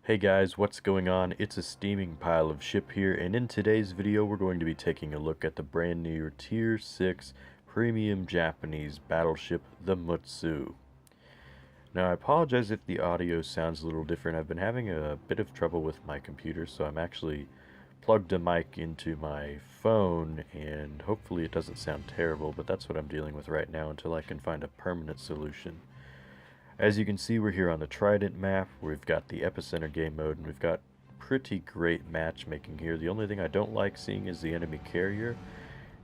Hey guys, what's going on? It's a steaming pile of ship here, and in today's video we're going to be taking a look at the brand new Tier 6 Premium Japanese battleship, the Mutsu. Now I apologize if the audio sounds a little different. I've been having a bit of trouble with my computer, so I'm actually plugged a mic into my phone, and hopefully it doesn't sound terrible, but that's what I'm dealing with right now until I can find a permanent solution. As you can see, we're here on the Trident map. We've got the Epicenter game mode, and we've got pretty great matchmaking here. The only thing I don't like seeing is the enemy carrier,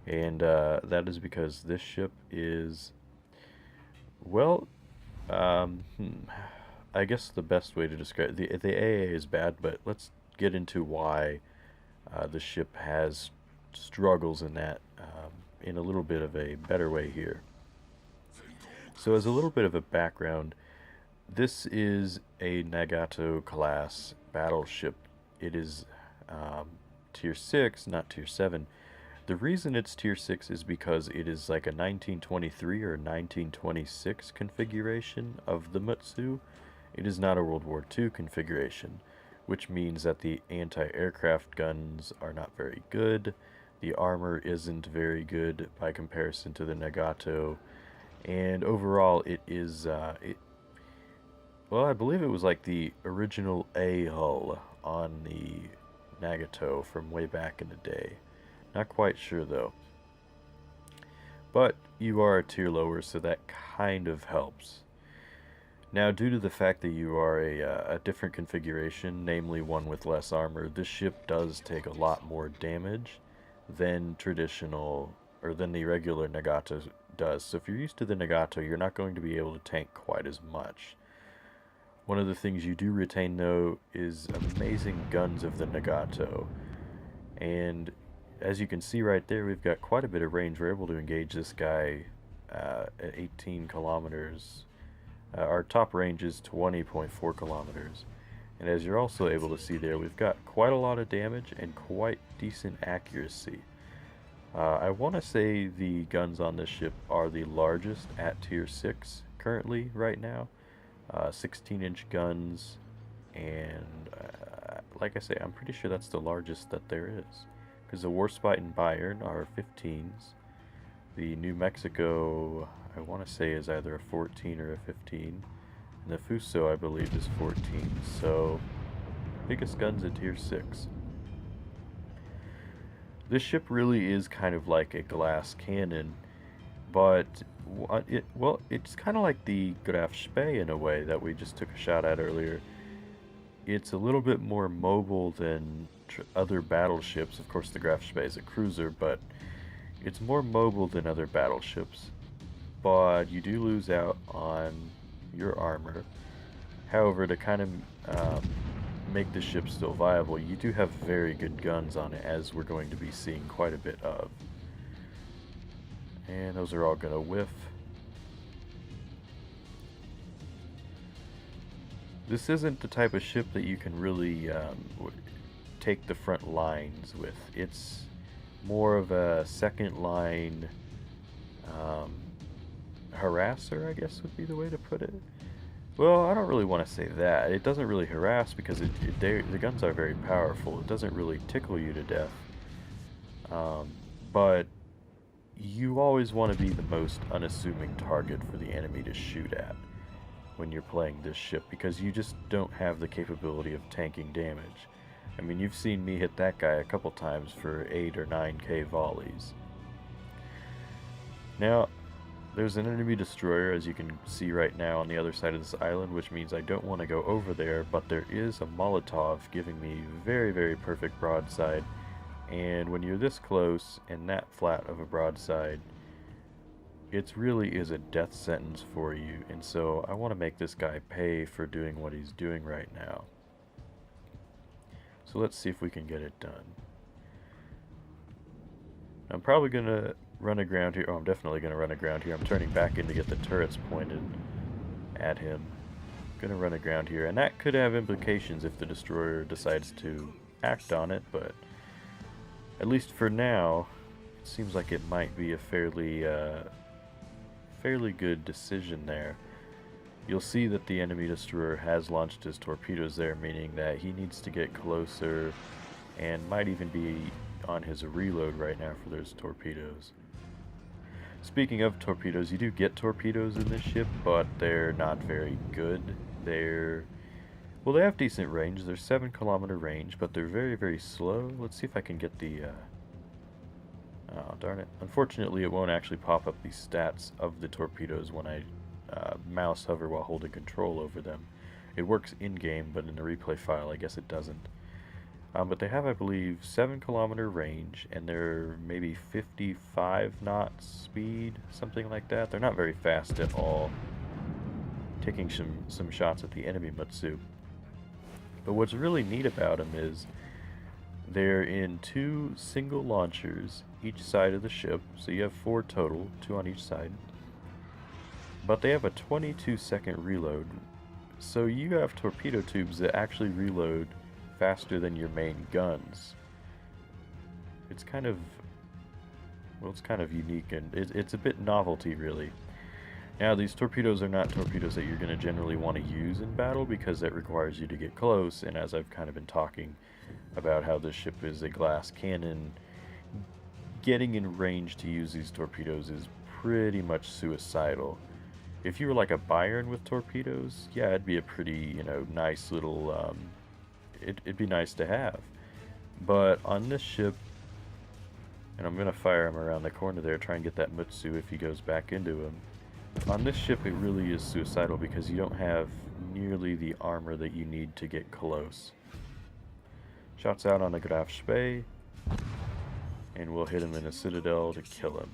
and that is because this ship is, well, I guess the best way to describe the AA is bad, but let's get into why the ship has struggles in that in a little bit of a better way here. So as a little bit of a background, this is a Nagato class battleship. It is tier 6, not tier 7. The reason it's tier 6 is because it is like a 1923 or 1926 configuration of the Mutsu. It is not a World War II configuration, which means that the anti-aircraft guns are not very good. The armor isn't very good by comparison to the Nagato. And overall, it is, well, I believe it was like the original A hull on the Nagato from way back in the day. Not quite sure though. But you are a tier lower, so that kind of helps. Now, due to the fact that you are a different configuration, namely one with less armor, this ship does take a lot more damage than traditional, or than the regular Nagato does. So if you're used to the Nagato, you're not going to be able to tank quite as much. One of the things you do retain though is amazing guns of the Nagato, and as you can see right there, we've got quite a bit of range. We're able to engage this guy at 18 kilometers. Our top range is 20.4 kilometers, and as you're also able to see there, we've got quite a lot of damage and quite decent accuracy. I want to say the guns on this ship are the largest at tier 6 currently right now. 16-inch guns, and like I say, I'm pretty sure that's the largest that there is, because the Warspite and Bayern are 15s. The New Mexico, I want to say, is either a 14 or a 15, and the Fuso, I believe, is 14. So biggest guns at tier 6. This ship really is kind of like a glass cannon, but it's kind of like the Graf Spee in a way that we just took a shot at earlier. It's a little bit more mobile than other battleships. Of course, the Graf Spee is a cruiser, but it's more mobile than other battleships. But you do lose out on your armor. However, to kind of make the ship still viable, you do have very good guns on it, as we're going to be seeing quite a bit of. And those are all going to whiff. This isn't the type of ship that you can really take the front lines with. It's more of a second line harasser, I guess would be the way to put it. Well, I don't really want to say that. It doesn't really harass because the guns are very powerful. It doesn't really tickle you to death. But you always want to be the most unassuming target for the enemy to shoot at when you're playing this ship, because you just don't have the capability of tanking damage. I mean, you've seen me hit that guy a couple times for 8 or 9k volleys. Now, there's an enemy destroyer, as you can see right now, on the other side of this island, which means I don't want to go over there, but there is a Molotov giving me very, very perfect broadside. And when you're this close and that flat of a broadside, it really is a death sentence for you. And so I want to make this guy pay for doing what he's doing right now. So let's see if we can get it done. I'm probably going to run aground here. Oh, I'm definitely going to run aground here. I'm turning back in to get the turrets pointed at him. I'm going to run aground here. And that could have implications if the destroyer decides to act on it, but at least for now, it seems like it might be a fairly good decision there. You'll see that the enemy destroyer has launched his torpedoes there, meaning that he needs to get closer and might even be on his reload right now for those torpedoes. Speaking of torpedoes, you do get torpedoes in this ship, but they're not very good. Well, they have decent range. They're 7-kilometer range, but they're very, very slow. Let's see if I can get the... Oh, darn it. Unfortunately, it won't actually pop up the stats of the torpedoes when I mouse hover while holding control over them. It works in-game, but in the replay file, I guess it doesn't. But they have, I believe, 7-kilometer range, and they're maybe 55 knots speed, something like that. They're not very fast at all. Taking some shots at the enemy Mutsu. But what's really neat about them is they're in 2 single launchers each side of the ship, so you have 4 total, 2 on each side. But they have a 22-second reload, so you have torpedo tubes that actually reload faster than your main guns. It's kind of, well, it's kind of unique, and it's a bit novelty, really. Now, these torpedoes are not torpedoes that you're going to generally want to use in battle, because that requires you to get close, and as I've kind of been talking about how this ship is a glass cannon, getting in range to use these torpedoes is pretty much suicidal. If you were like a Byron with torpedoes, yeah, it'd be a pretty, nice little, it'd be nice to have. But on this ship, and I'm going to fire him around the corner there, try and get that Mutsu if he goes back into him. On this ship, it really is suicidal because you don't have nearly the armor that you need to get close. Shots out on the Graf Spee, and we'll hit him in a citadel to kill him.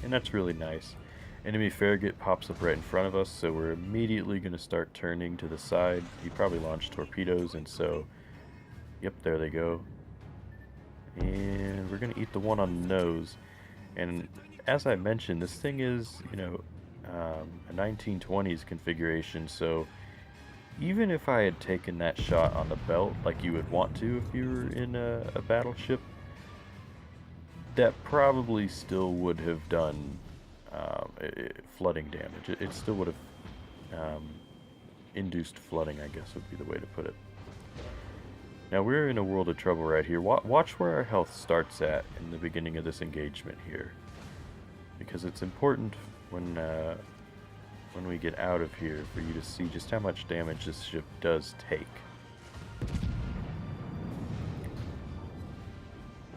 And that's really nice. Enemy Farragut pops up right in front of us, so we're immediately going to start turning to the side. He probably launched torpedoes, and so, yep, there they go. And we're going to eat the one on the nose. And as I mentioned, this thing is, a 1920s configuration, so even if I had taken that shot on the belt, like you would want to if you were in a battleship, that probably still would have done flooding damage. It still would have induced flooding, I guess would be the way to put it. Now we're in a world of trouble right here. Watch where our health starts at in the beginning of this engagement here, because it's important when we get out of here for you to see just how much damage this ship does take.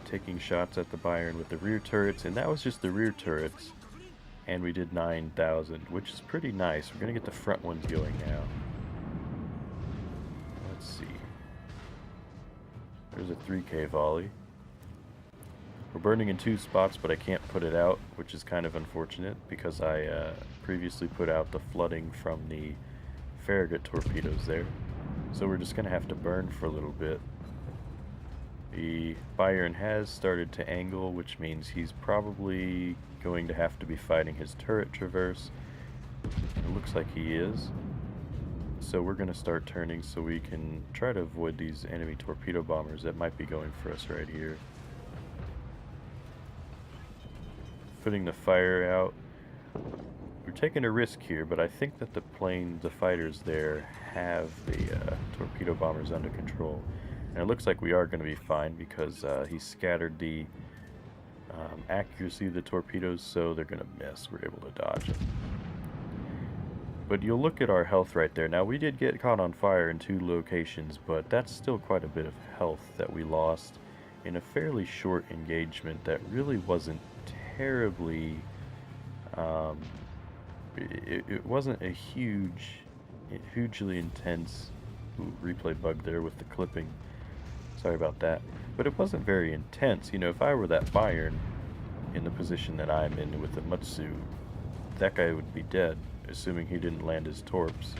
Taking shots at the Byron with the rear turrets, and that was just the rear turrets, and we did 9,000, which is pretty nice. We're going to get the front ones going now. Let's see. There's a 3K volley. We're burning in 2 spots, but I can't put it out, which is kind of unfortunate because I previously put out the flooding from the Farragut torpedoes there. So we're just going to have to burn for a little bit. The Byron has started to angle, which means he's probably going to have to be fighting his turret traverse. It looks like he is. So we're going to start turning so we can try to avoid these enemy torpedo bombers that might be going for us right here. Putting the fire out. We're taking a risk here, but I think that the fighters there have the torpedo bombers under control. And it looks like we are going to be fine because he scattered the accuracy of the torpedoes, so they're going to miss. We're able to dodge them. But you'll look at our health right there. Now, we did get caught on fire in 2 locations, but that's still quite a bit of health that we lost in a fairly short engagement that really wasn't terribly... it wasn't a hugely intense... Ooh, replay bug there with the clipping. Sorry about that. But it wasn't very intense. If I were that Byron in the position that I'm in with the Mutsu, that guy would be dead, assuming he didn't land his torps.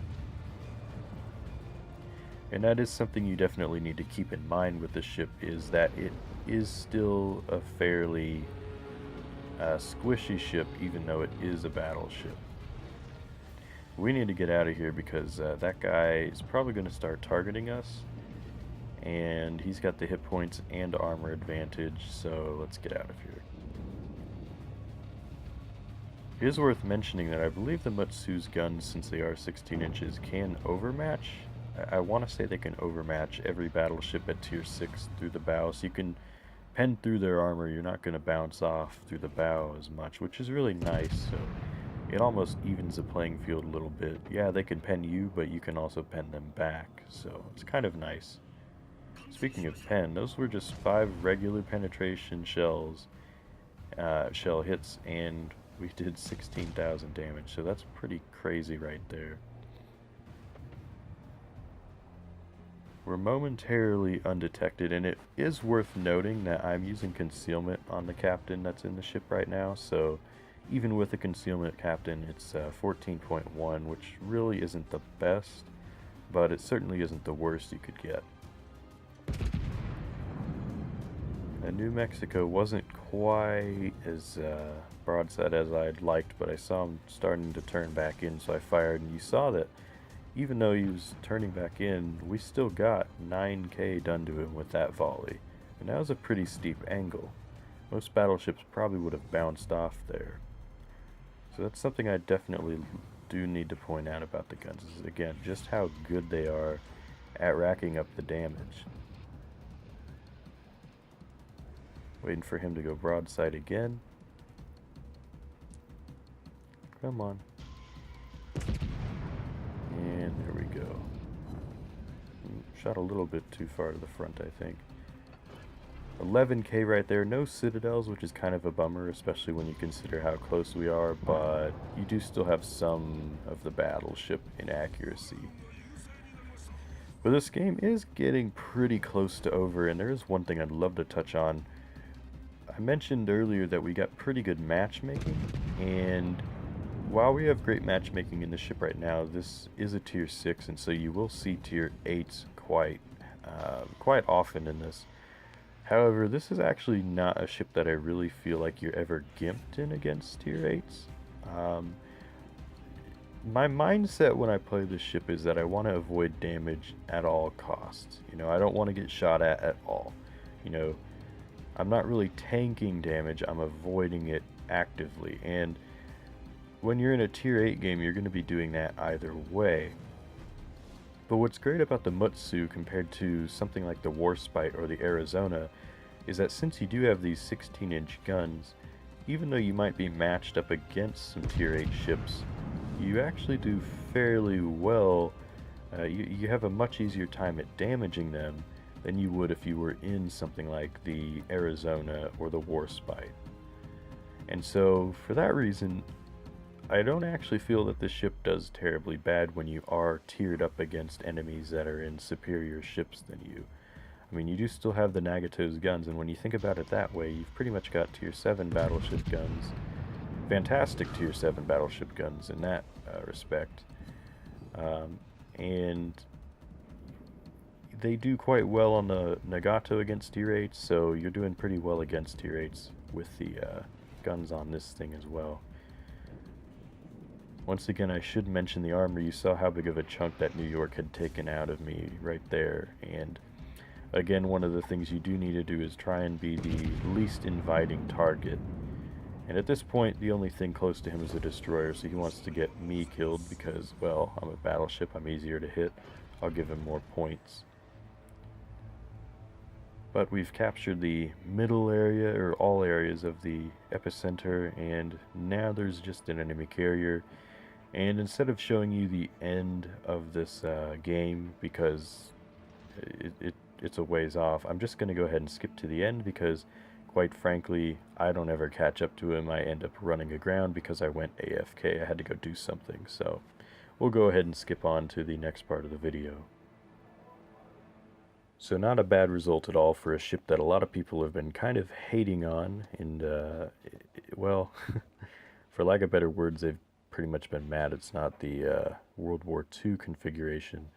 And that is something you definitely need to keep in mind with this ship, is that it is still a fairly squishy ship, even though it is a battleship. We need to get out of here because that guy is probably going to start targeting us, and he's got the hit points and armor advantage, so let's get out of here. It is worth mentioning that I believe the Mutsu's guns, since they are 16 inches, can overmatch. I want to say they can overmatch every battleship at tier 6 through the bow, so you can pen through their armor. You're not going to bounce off through the bow as much, which is really nice. So it almost evens the playing field a little bit. Yeah, they can pen you, but you can also pen them back, so it's kind of nice. Speaking of pen, those were just 5 regular penetration shell hits, and we did 16,000 damage, so that's pretty crazy right there. We're momentarily undetected, and it is worth noting that I'm using concealment on the captain that's in the ship right now, so even with the concealment captain, it's 14.1, which really isn't the best, but it certainly isn't the worst you could get. New Mexico wasn't quite as broadside as I'd liked, but I saw him starting to turn back in, so I fired, and you saw that even though he was turning back in, we still got 9k done to him with that volley, and that was a pretty steep angle. Most battleships probably would have bounced off there. So that's something I definitely do need to point out about the guns, is again, just how good they are at racking up the damage. Waiting for him to go broadside again. Come on. And there we go. Shot a little bit too far to the front, I think. 11k right there. No citadels, which is kind of a bummer, especially when you consider how close we are, but you do still have some of the battleship inaccuracy. But this game is getting pretty close to over, and there is one thing I'd love to touch on. I mentioned earlier that we got pretty good matchmaking, and while we have great matchmaking in the ship right now, this is a tier 6, and so you will see tier 8s quite often in this. However, this is actually not a ship that I really feel like you're ever gimped in against tier 8s. My mindset when I play this ship is that I want to avoid damage at all costs. You know, I don't want to get shot at all. You know, I'm not really tanking damage, I'm avoiding it actively, and when you're in a tier 8 game, you're going to be doing that either way. But what's great about the Mutsu compared to something like the Warspite or the Arizona is that since you do have these 16-inch guns, even though you might be matched up against some tier 8 ships, you actually do fairly well. You have a much easier time at damaging them than you would if you were in something like the Arizona or the Warspite. And so, for that reason, I don't actually feel that this ship does terribly bad when you are tiered up against enemies that are in superior ships than you. I mean, you do still have the Nagato's guns, and when you think about it that way, you've pretty much got tier 7 battleship guns. Fantastic tier 7 battleship guns in that respect. And they do quite well on the Nagato against tier 8s, so you're doing pretty well against tier 8s with the guns on this thing as well. Once again, I should mention the armor. You saw how big of a chunk that New York had taken out of me right there, and again, one of the things you do need to do is try and be the least inviting target. And at this point, the only thing close to him is a destroyer, so he wants to get me killed because, well, I'm a battleship, I'm easier to hit. I'll give him more points. But we've captured the middle area, or all areas of the epicenter, and now there's just an enemy carrier. And instead of showing you the end of this game, because it's a ways off, I'm just going to go ahead and skip to the end, because quite frankly, I don't ever catch up to him. I end up running aground because I went AFK. I had to go do something, so we'll go ahead and skip on to the next part of the video. So not a bad result at all for a ship that a lot of people have been kind of hating on, and well, for lack of better words, they've pretty much been mad it's not the World War II configuration.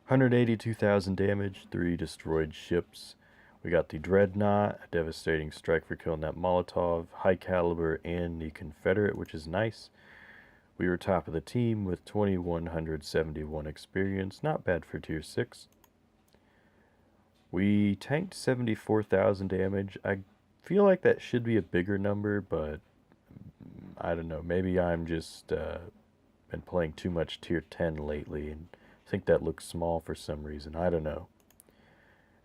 182,000 damage, 3 destroyed ships. We got the Dreadnought, a devastating strike for killing that Molotov, High Caliber, and the Confederate, which is nice. We were top of the team with 2,171 experience, not bad for tier 6. We tanked 74,000 damage. I feel like that should be a bigger number, but I don't know, maybe I'm just been playing too much tier 10 lately and think that looks small for some reason. I don't know.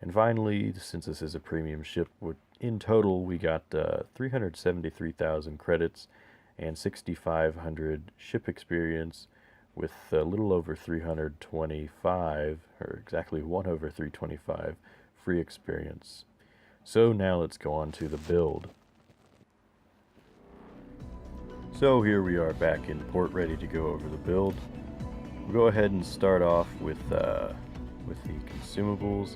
And finally, since this is a premium ship, in total we got 373,000 credits and 6,500 ship experience with a little over 325, or exactly 1 over 325 free experience. So now let's go on to the build. So here we are back in port, ready to go over the build. We'll go ahead and start off with the consumables.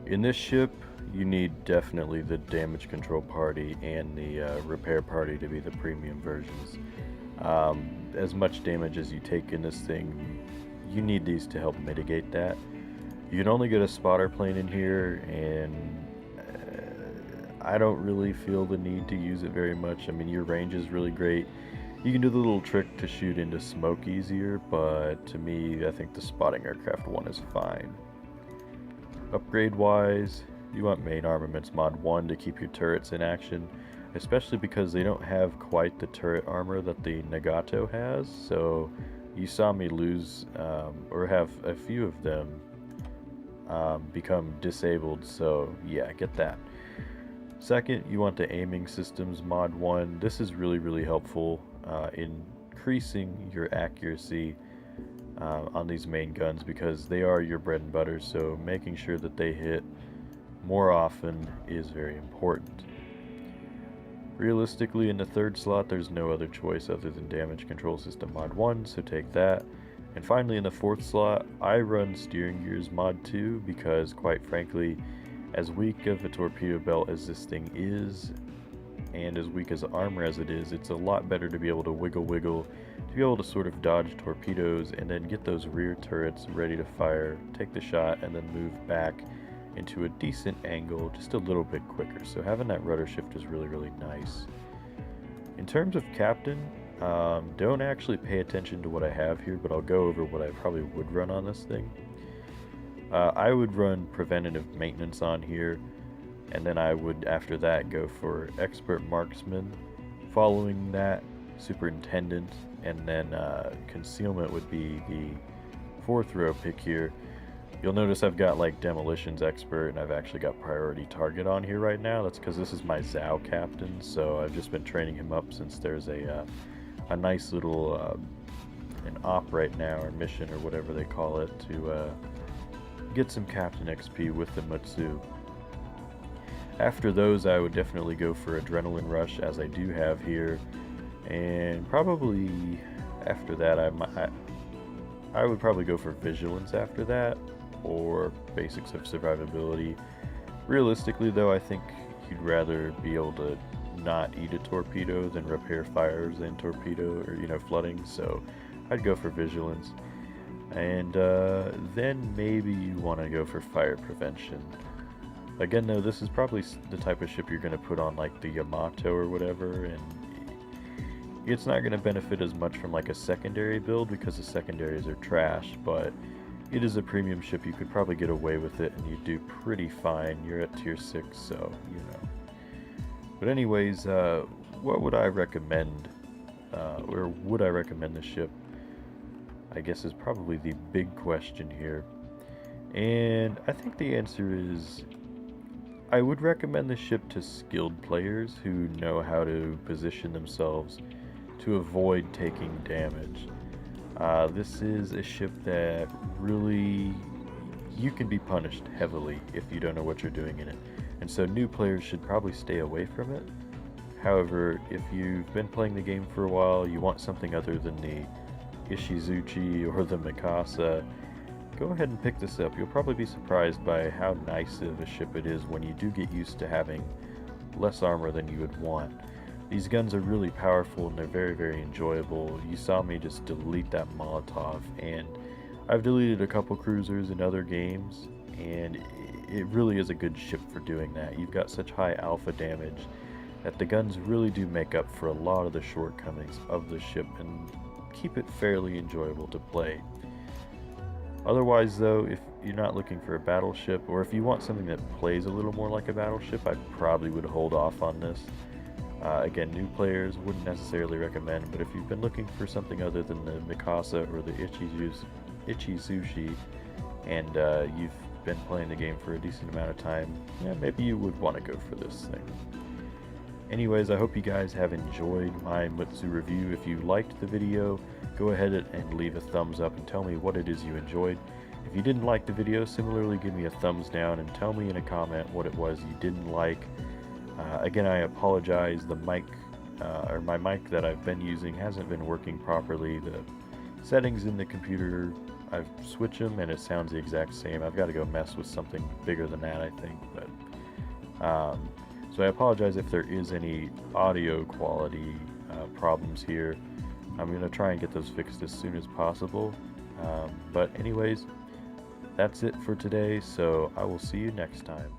In this ship, you need definitely the damage control party and the repair party to be the premium versions. As much damage as you take in this thing, you need these to help mitigate that. You can only get a spotter plane in here, and I don't really feel the need to use it very much. I mean, your range is really great. You can do the little trick to shoot into smoke easier, but to me, I think the spotting aircraft one is fine. Upgrade wise, you want main armaments mod 1 to keep your turrets in action, especially because they don't have quite the turret armor that the Nagato has, so you saw me lose or have a few of them become disabled, so yeah, get that. Second, you want the aiming systems mod 1. This is really helpful in increasing your accuracy on these main guns, because they are your bread and butter, so making sure that they hit more often is very important. Realistically, in the third slot, there's no other choice other than damage control system mod 1, so take that. And finally, in the fourth slot, I run steering gears mod 2 because, quite frankly, as weak of a torpedo belt as this thing is, and as weak as armor as it is, it's a lot better to be able to wiggle, to be able to sort of dodge torpedoes and then get those rear turrets ready to fire, take the shot, and then move back into a decent angle just a little bit quicker. So having that rudder shift is really nice. In terms of captain, don't actually pay attention to what I have here, but I'll go over what I probably would run on this thing. I would run preventative maintenance on here, and then I would, after that, go for expert marksman. Following that, superintendent, and then concealment would be the fourth row pick here. You'll notice I've got like demolitions expert, and I've actually got priority target on here right now. That's because this is my Zhao captain, so I've just been training him up since there's a nice little an op right now, or mission, or whatever they call it, to get some captain XP with the Mutsu. After those, I would definitely go for adrenaline rush, as I do have here, and probably after that I would probably go for vigilance after that, or basics of survivability. Realistically though, I think you'd rather be able to not eat a torpedo than repair fires and torpedo, or flooding, so I'd go for vigilance. And then maybe you want to go for fire prevention. Again though, this is probably the type of ship you're going to put on like the Yamato or whatever, and it's not going to benefit as much from like a secondary build because the secondaries are trash, but it is a premium ship. You could probably get away with it and you do pretty fine. You're at tier 6, so But anyways, what would I recommend, or would I recommend the ship, I guess, is probably the big question here. And I think the answer is, I would recommend the ship to skilled players who know how to position themselves to avoid taking damage. This is a ship that really, you can be punished heavily if you don't know what you're doing in it. And so new players should probably stay away from it. However, if you've been playing the game for a while, you want something other than the Ishizuchi or the Mikasa, go ahead and pick this up. You'll probably be surprised by how nice of a ship it is when you do get used to having less armor than you would want. These guns are really powerful and they're very enjoyable. You saw me just delete that Molotov, and I've deleted a couple cruisers in other games, and it really is a good ship for doing that. You've got such high alpha damage that the guns really do make up for a lot of the shortcomings of the ship and keep it fairly enjoyable to play. Otherwise though, if you're not looking for a battleship, or if you want something that plays a little more like a battleship, I probably would hold off on this. Again, new players wouldn't necessarily recommend, but if you've been looking for something other than the Mikasa or the Ichizushi, and you've been playing the game for a decent amount of time, yeah, maybe you would want to go for this thing. Anyways, I hope you guys have enjoyed my Mutsu review. If you liked the video, go ahead and leave a thumbs up and tell me what it is you enjoyed. If you didn't like the video, similarly give me a thumbs down and tell me in a comment what it was you didn't like. Again, I apologize, the mic, or my mic that I've been using hasn't been working properly. The settings in the computer, I've switched them and it sounds the exact same. I've got to go mess with something bigger than that, I think. But so I apologize if there is any audio quality problems here. I'm going to try and get those fixed as soon as possible. But anyways, that's it for today, so I will see you next time.